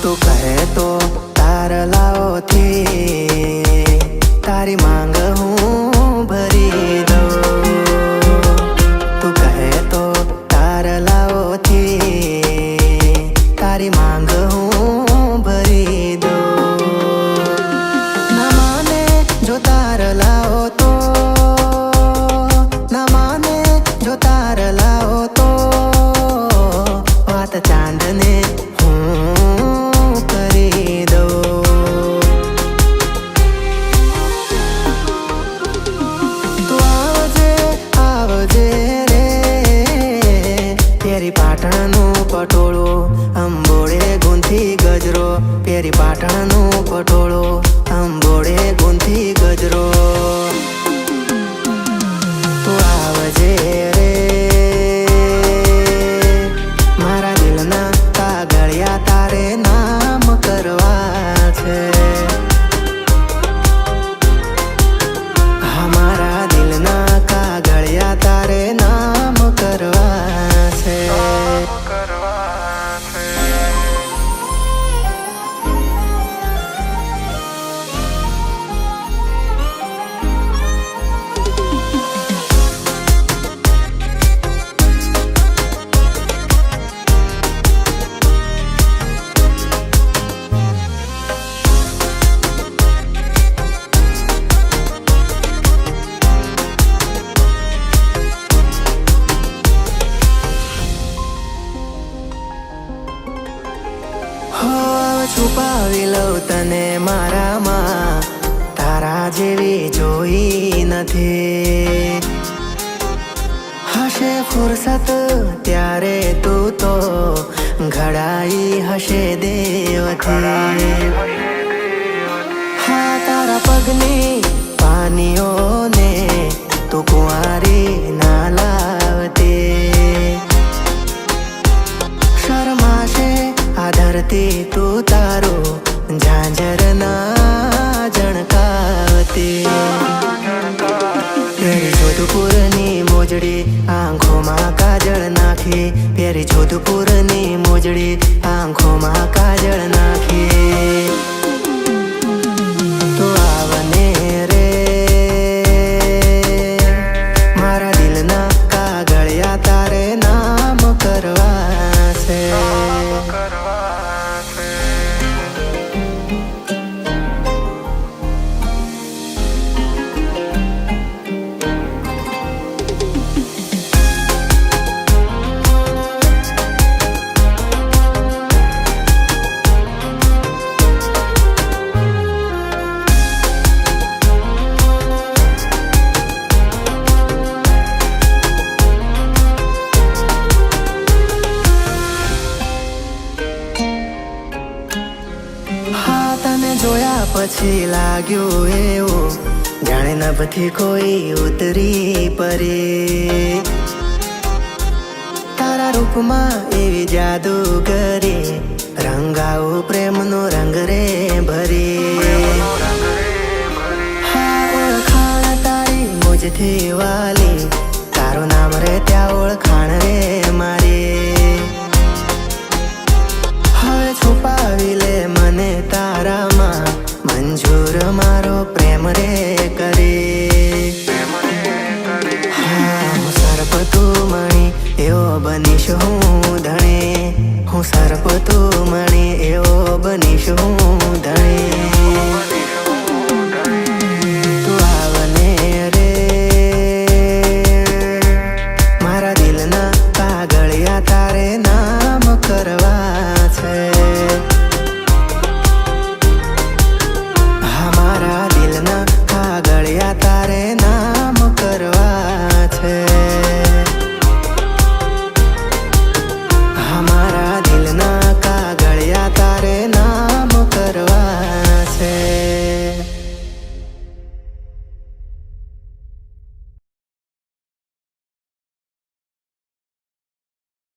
તું કહે તો તારલાઓથી તારી માંગ હું ભરી દઉં. તું કહે તો તારલાઓથી તારી માંગ હું ભરી દઉં. ના માને જો તારલાઓ તો, ના માને જો તારલાઓ તો વાત ચાંદને પાટણનું પટોળું અંબોળે ગુંથી ગજરો, પેરી પાટણનું પટોળું અંબોળે ગુંથી ગજરો. તું આવજે રે મારા દિલના કાગળિયા તારે નામ કરવા છે. હા મારા દિલના કાગળિયા તારે નામ કરવા છે. છુપાવી લઉં તને મારામાં, તારા જેવી જોઈ નથી. હશે ફુરસત ત્યારે તું તો ઘડાઈ હશે દેવથી. હા તારા પગની પાનીઓને તું કુંવારી ના લાવતી. શરમાશે આ ધરતી તું તારું ઝાંઝર ના જણકાવતી. પેરી જોધપુરની મોજડી આંખોમાં કાજળ નાખી, પેરી જોધપુરની મોજડી આંખોમાં કાજળ નાખી. તો આવને રે મારા દિલના કાગળિયા તારે નામ કરવા છે. જોયા પછી લાગ્યું એવું જાણે નભથી કોઈ ઉતરી પરે. તારા રૂપમાં એવી જાદુગરી રંગાવું પ્રેમનો રંગ રે ભરી. હા ઓળખાણ તારી મુજથી વાલી